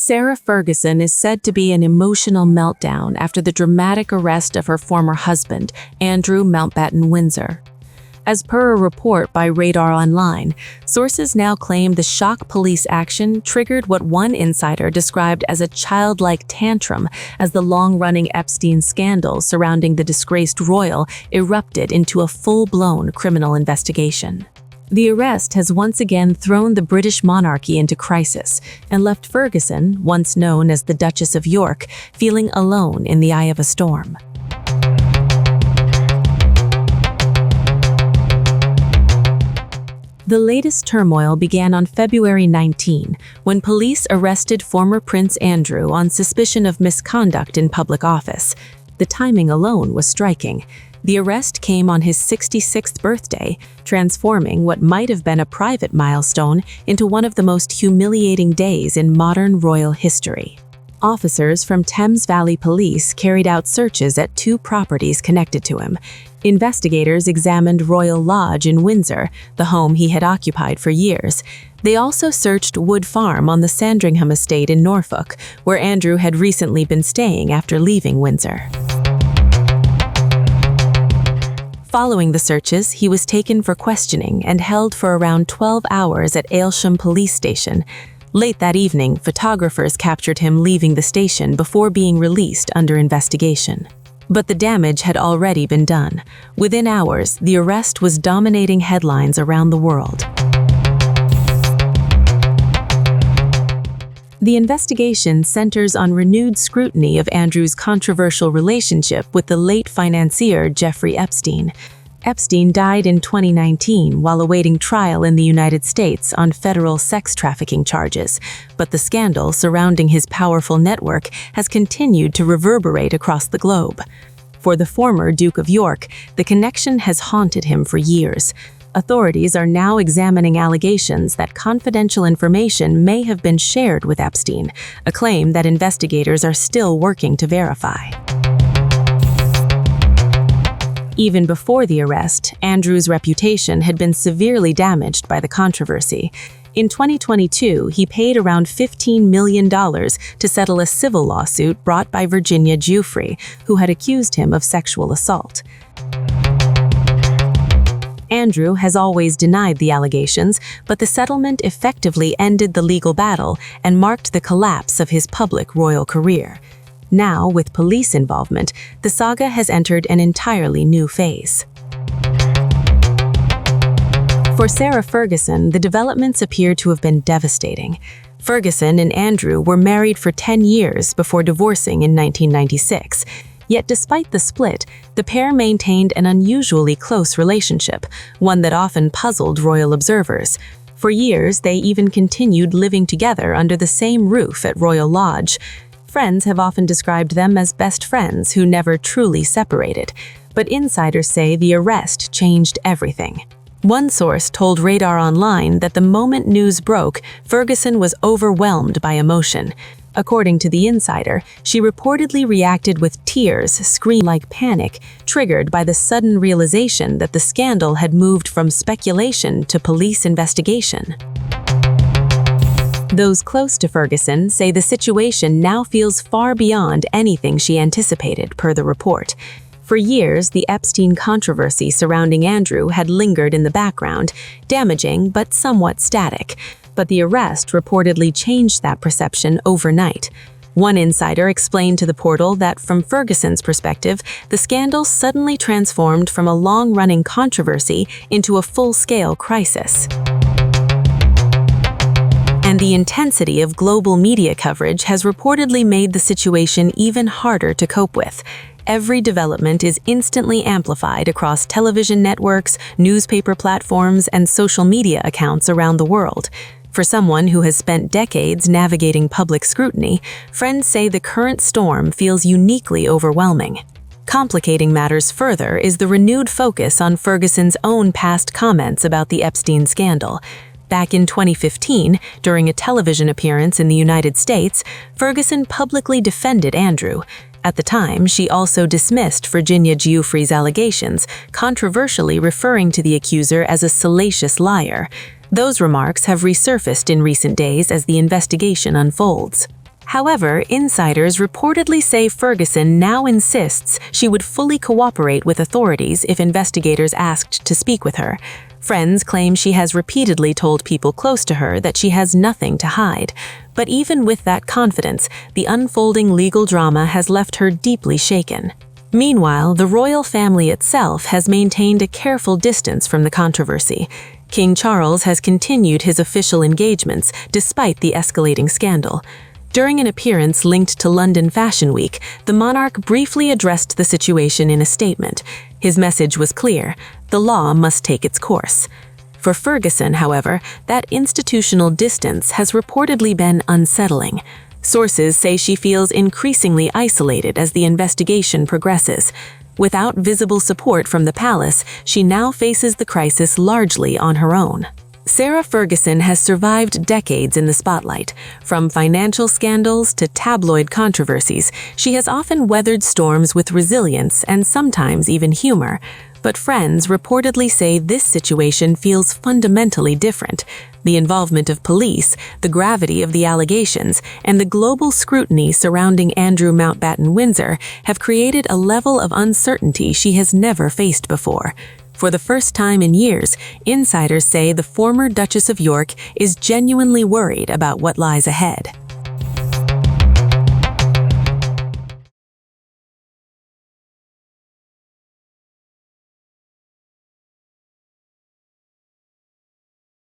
Sarah Ferguson is said to be an emotional meltdown after the dramatic arrest of her former husband, Andrew Mountbatten-Windsor. As per a report by Radar Online, sources now claim the shock police action triggered what one insider described as a childlike tantrum as the long-running Epstein scandal surrounding the disgraced royal erupted into a full-blown criminal investigation. The arrest has once again thrown the British monarchy into crisis and left Ferguson, once known as the Duchess of York, feeling alone in the eye of a storm. The latest turmoil began on February 19, when police arrested former Prince Andrew on suspicion of misconduct in public office. The timing alone was striking. The arrest came on his 66th birthday, transforming what might have been a private milestone into one of the most humiliating days in modern royal history. Officers from Thames Valley Police carried out searches at 2 properties connected to him. Investigators examined Royal Lodge in Windsor, the home he had occupied for years. They also searched Wood Farm on the Sandringham estate in Norfolk, where Andrew had recently been staying after leaving Windsor. Following the searches, he was taken for questioning and held for around 12 hours at Aylsham Police Station. Late that evening, photographers captured him leaving the station before being released under investigation. But the damage had already been done. Within hours, the arrest was dominating headlines around the world. The investigation centers on renewed scrutiny of Andrew's controversial relationship with the late financier Jeffrey Epstein. Epstein died in 2019 while awaiting trial in the United States on federal sex trafficking charges, but the scandal surrounding his powerful network has continued to reverberate across the globe. For the former Duke of York, the connection has haunted him for years. Authorities are now examining allegations that confidential information may have been shared with Epstein, a claim that investigators are still working to verify. Even before the arrest, Andrew's reputation had been severely damaged by the controversy. In 2022, he paid around $15 million to settle a civil lawsuit brought by Virginia Giuffre, who had accused him of sexual assault. Andrew has always denied the allegations, but the settlement effectively ended the legal battle and marked the collapse of his public royal career. Now, with police involvement, the saga has entered an entirely new phase. For Sarah Ferguson, the developments appear to have been devastating. Ferguson and Andrew were married for 10 years before divorcing in 1996. Yet despite the split, the pair maintained an unusually close relationship, one that often puzzled royal observers. For years, they even continued living together under the same roof at Royal Lodge. Friends have often described them as best friends who never truly separated, but insiders say the arrest changed everything. One source told Radar Online that the moment news broke, Ferguson was overwhelmed by emotion. According to the insider, she reportedly reacted with tears, screaming like panic, triggered by the sudden realization that the scandal had moved from speculation to police investigation. Those close to Ferguson say the situation now feels far beyond anything she anticipated, per the report. For years, the Epstein controversy surrounding Andrew had lingered in the background, damaging but somewhat static. But the arrest reportedly changed that perception overnight. One insider explained to the portal that from Ferguson's perspective, the scandal suddenly transformed from a long-running controversy into a full-scale crisis. And the intensity of global media coverage has reportedly made the situation even harder to cope with. Every development is instantly amplified across television networks, newspaper platforms, and social media accounts around the world. For someone who has spent decades navigating public scrutiny, friends say the current storm feels uniquely overwhelming. Complicating matters further is the renewed focus on Ferguson's own past comments about the Epstein scandal. Back in 2015, during a television appearance in the United States, Ferguson publicly defended Andrew. At the time, she also dismissed Virginia Giuffre's allegations, controversially referring to the accuser as a salacious liar. Those remarks have resurfaced in recent days as the investigation unfolds. However, insiders reportedly say Ferguson now insists she would fully cooperate with authorities if investigators asked to speak with her. Friends claim she has repeatedly told people close to her that she has nothing to hide. But even with that confidence, the unfolding legal drama has left her deeply shaken. Meanwhile, the royal family itself has maintained a careful distance from the controversy. King Charles has continued his official engagements despite the escalating scandal. During an appearance linked to London Fashion Week, the monarch briefly addressed the situation in a statement. His message was clear: the law must take its course. For Ferguson, however, that institutional distance has reportedly been unsettling. Sources say she feels increasingly isolated as the investigation progresses. Without visible support from the palace, she now faces the crisis largely on her own. Sarah Ferguson has survived decades in the spotlight. From financial scandals to tabloid controversies, she has often weathered storms with resilience and sometimes even humor. But friends reportedly say this situation feels fundamentally different. The involvement of police, the gravity of the allegations, and the global scrutiny surrounding Andrew Mountbatten-Windsor have created a level of uncertainty she has never faced before. For the first time in years, insiders say the former Duchess of York is genuinely worried about what lies ahead.